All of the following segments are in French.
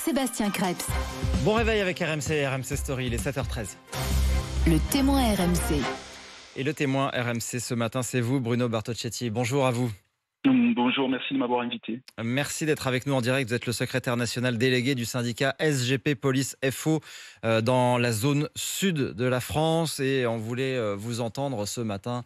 Sébastien Krebs. Bon réveil avec RMC Story, il est 7h13. Le témoin RMC. Et le témoin RMC ce matin, c'est vous, Bruno Bartocchetti. Bonjour à vous. Bonjour, merci de m'avoir invité. Merci d'être avec nous en direct. Vous êtes le secrétaire national délégué du syndicat SGP Police FO dans la zone sud de la France. Et on voulait vous entendre ce matin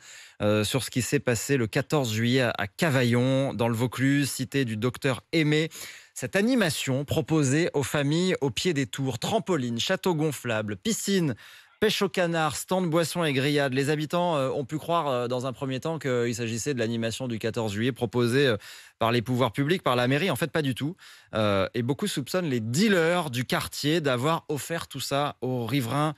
sur ce qui s'est passé le 14 juillet à Cavaillon, dans le Vaucluse, cité du docteur Aimé. Cette animation proposée aux familles au pied des tours, trampoline, château gonflable, piscine, pêche au canard, stand boissons et grillades. Les habitants ont pu croire dans un premier temps qu'il s'agissait de l'animation du 14 juillet proposée par les pouvoirs publics, par la mairie. En fait, pas du tout. Et beaucoup soupçonnent les dealers du quartier d'avoir offert tout ça aux riverains,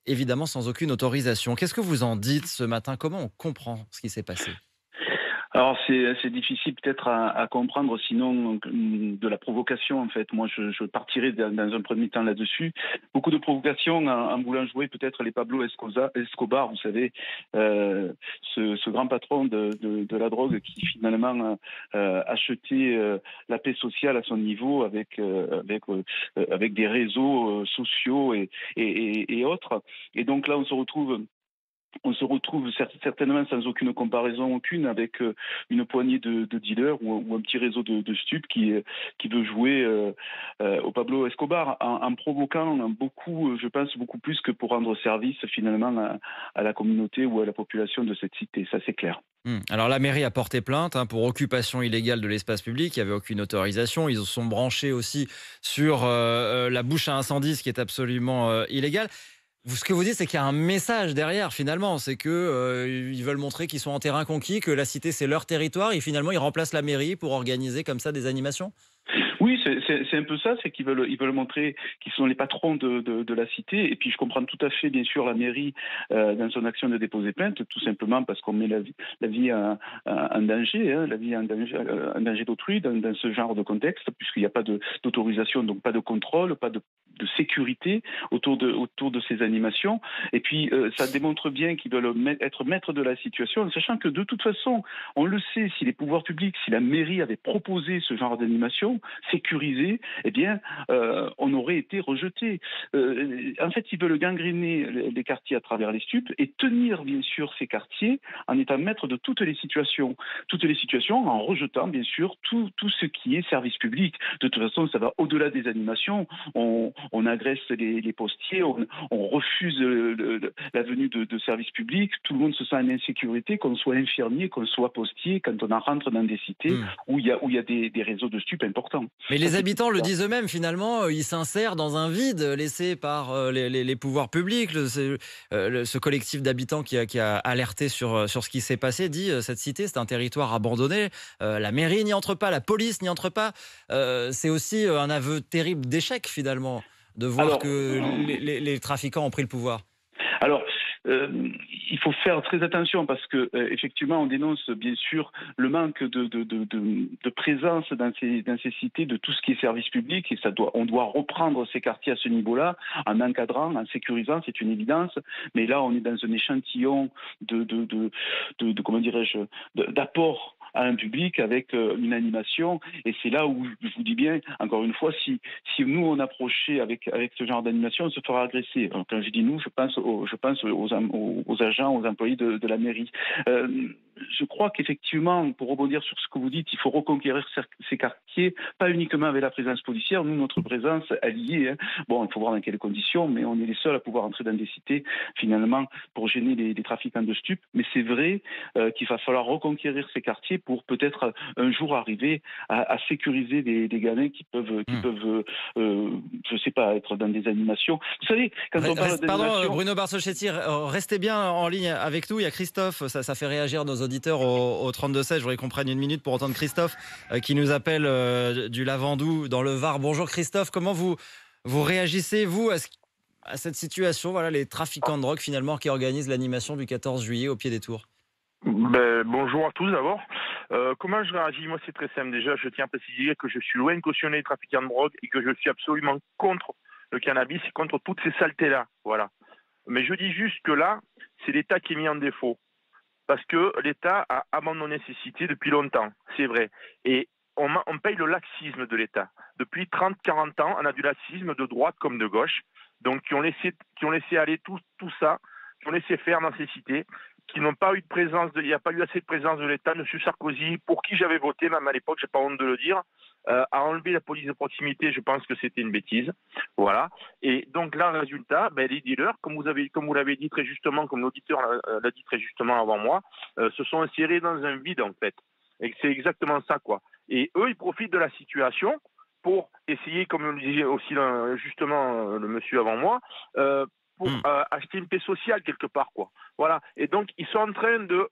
évidemment sans aucune autorisation. Qu'est-ce que vous en dites ce matin? Comment on comprend ce qui s'est passé? Alors c'est difficile peut-être à comprendre, sinon de la provocation en fait. Moi je partirais dans un premier temps là-dessus. Beaucoup de provocations en voulant jouer peut-être les Pablo Escobar, vous savez, ce grand patron de la drogue qui finalement achetait la paix sociale à son niveau avec des réseaux sociaux et autres. Et donc là on se retrouve certainement sans aucune comparaison aucune avec une poignée de dealers ou un petit réseau de stupes qui veut jouer au Pablo Escobar en provoquant beaucoup, je pense beaucoup plus que pour rendre service finalement à la communauté ou à la population de cette cité, ça c'est clair. Alors la mairie a porté plainte pour occupation illégale de l'espace public, il n'y avait aucune autorisation, ils se sont branchés aussi sur la bouche à incendie, ce qui est absolument illégal. Ce que vous dites, c'est qu'il y a un message derrière, finalement. C'est qu'ils veulent montrer qu'ils sont en terrain conquis, que la cité, c'est leur territoire, et finalement, ils remplacent la mairie pour organiser comme ça des animations. Oui, c'est un peu ça, c'est qu'ils veulent montrer qu'ils sont les patrons de la cité. Et puis je comprends tout à fait, bien sûr, la mairie dans son action de déposer plainte, tout simplement parce qu'on met la vie en danger, la vie en danger d'autrui dans ce genre de contexte, puisqu'il n'y a pas d'autorisation, donc pas de contrôle, pas de sécurité autour de ces animations. Et puis ça démontre bien qu'ils veulent être maîtres de la situation, sachant que de toute façon, on le sait, si les pouvoirs publics, si la mairie avait proposé ce genre d'animation sécurisée, eh bien, on aurait été rejeté. En fait, ils veulent gangréner les quartiers à travers les stupes et tenir, bien sûr, ces quartiers en étant maîtres de toutes les situations en rejetant, bien sûr, tout ce qui est service public. De toute façon, ça va au-delà des animations. On agresse les postiers, on refuse la venue de services publics. Tout le monde se sent en insécurité, qu'on soit infirmier, qu'on soit postier, quand on rentre dans des cités où il y a des réseaux de stupes importants. Mais les habitants le disent eux-mêmes, finalement, ils s'insèrent dans un vide laissé par les pouvoirs publics. Ce collectif d'habitants qui a alerté sur ce qui s'est passé dit cette cité, c'est un territoire abandonné. La mairie n'y entre pas, la police n'y entre pas. C'est aussi un aveu terrible d'échec, finalement, de voir que les trafiquants ont pris le pouvoir. Alors, il faut faire très attention parce que effectivement, on dénonce bien sûr le manque de présence dans ces cités de tout ce qui est service public et on doit reprendre ces quartiers à ce niveau-là en encadrant, en sécurisant, c'est une évidence. Mais là, on est dans un échantillon comment dirais-je, d'apport à un public avec une animation, et c'est là où je vous dis bien, encore une fois, si nous on approchait avec ce genre d'animation, on se fera agresser. Alors, quand je dis nous, je pense aux agents, aux employés de la mairie. Je crois qu'effectivement, pour rebondir sur ce que vous dites, il faut reconquérir ces quartiers, pas uniquement avec la présence policière. Nous, notre présence, elle y est. Bon, il faut voir dans quelles conditions, mais on est les seuls à pouvoir entrer dans des cités, finalement, pour gêner les trafiquants de stupes. Mais c'est vrai qu'il va falloir reconquérir ces quartiers pour peut-être un jour arriver à sécuriser des gamins qui peuvent je sais pas, être dans des animations. Vous savez, quand on parle d'animation... Pardon, Bruno Bartocchetti, restez bien en ligne avec nous. Il y a Christophe, ça fait réagir nos auditeurs au 32-16. Je voudrais qu'on prenne une minute pour entendre Christophe qui nous appelle du Lavandou dans le Var. Bonjour Christophe, comment vous réagissez, vous, à cette situation, voilà, les trafiquants de drogue finalement qui organisent l'animation du 14 juillet au pied des tours? Bonjour à tous d'abord. Comment je réagis? Moi, c'est très simple. Déjà, je tiens à préciser que je suis loin de cautionner les trafiquants de drogue et que je suis absolument contre le cannabis et contre toutes ces saletés-là. Voilà. Mais je dis juste que là, c'est l'État qui est mis en défaut. Parce que l'État a abandonné ces cités depuis longtemps, c'est vrai. Et on paye le laxisme de l'État. Depuis 30-40 ans, on a du laxisme de droite comme de gauche, donc qui ont laissé aller tout ça, qui ont laissé faire dans ces cités, qui n'ont pas eu de présence, il n'y a pas eu assez de présence de l'État. M. Sarkozy, pour qui j'avais voté, même à l'époque, j'ai pas honte de le dire, a enlevé la police de proximité. Je pense que c'était une bêtise, voilà. Et donc là, le résultat, les dealers, comme vous l'avez dit très justement, comme l'auditeur l'a dit très justement avant moi, se sont insérés dans un vide en fait. Et c'est exactement ça, quoi. Et eux, ils profitent de la situation pour essayer, comme le disait aussi justement le monsieur avant moi, pour acheter une paix sociale quelque part, quoi. Voilà. Et donc, ils sont en train de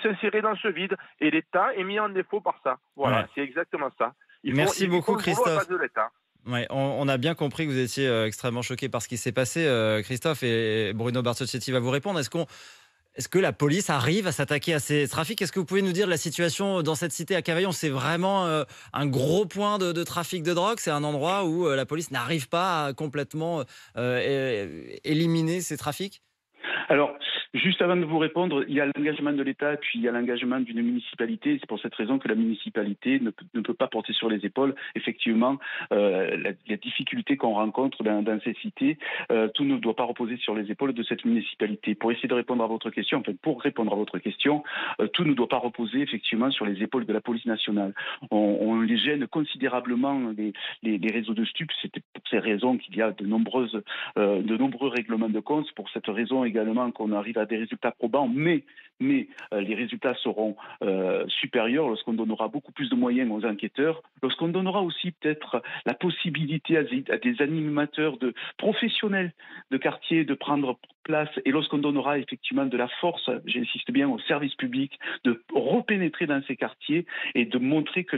s'insérer dans ce vide et l'État est mis en défaut par ça. Voilà, c'est exactement ça. Merci beaucoup, Christophe. De l'État. Ouais, on a bien compris que vous étiez extrêmement choqué par ce qui s'est passé, Christophe, et Bruno Bartocchetti va vous répondre. Est-ce que la police arrive à s'attaquer à ces trafics? Est-ce que vous pouvez nous dire la situation dans cette cité à Cavaillon? C'est vraiment un gros point de trafic de drogue? C'est un endroit où la police n'arrive pas à complètement éliminer ces trafics? Alors, juste avant de vous répondre, il y a l'engagement de l'État, puis il y a l'engagement d'une municipalité. C'est pour cette raison que la municipalité ne peut pas porter sur les épaules, effectivement, la difficulté qu'on rencontre dans ces cités. Tout ne doit pas reposer sur les épaules de cette municipalité. Pour essayer de répondre à votre question, pour répondre à votre question, tout ne doit pas reposer, effectivement, sur les épaules de la police nationale. On les gêne considérablement, les réseaux de stupes. C'est pour ces raisons qu'il y a de nombreux règlements de compte. C'est pour cette raison également qu'on arrive à des résultats probants, mais les résultats seront supérieurs lorsqu'on donnera beaucoup plus de moyens aux enquêteurs, lorsqu'on donnera aussi peut-être la possibilité à des animateurs professionnels de quartier de prendre place, et lorsqu'on donnera effectivement de la force, j'insiste bien, au service public, de repénétrer dans ces quartiers et de montrer que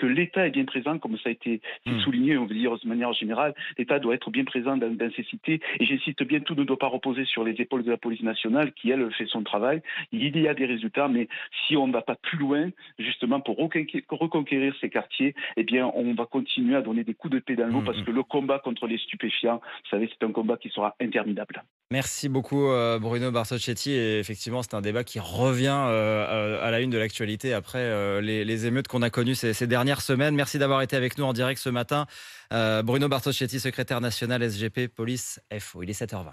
l'État est bien présent, comme ça a été souligné, on veut dire de manière générale, l'État doit être bien présent dans ces cités, et j'insiste bien, tout ne doit pas reposer sur les épaules de la police nationale qui, elle, fait son travail. Il y a des résultats, mais si on ne va pas plus loin, justement, pour reconquérir ces quartiers, eh bien, on va continuer à donner des coups de pied dans l'eau, parce que le combat contre les stupéfiants, vous savez, c'est un combat qui sera interminable. Merci beaucoup, Bruno Bartocchetti. Et effectivement, c'est un débat qui revient à la une de l'actualité après les émeutes qu'on a connues ces dernières semaines. Merci d'avoir été avec nous en direct ce matin. Bruno Bartocchetti, secrétaire national SGP Police FO. Il est 7h20.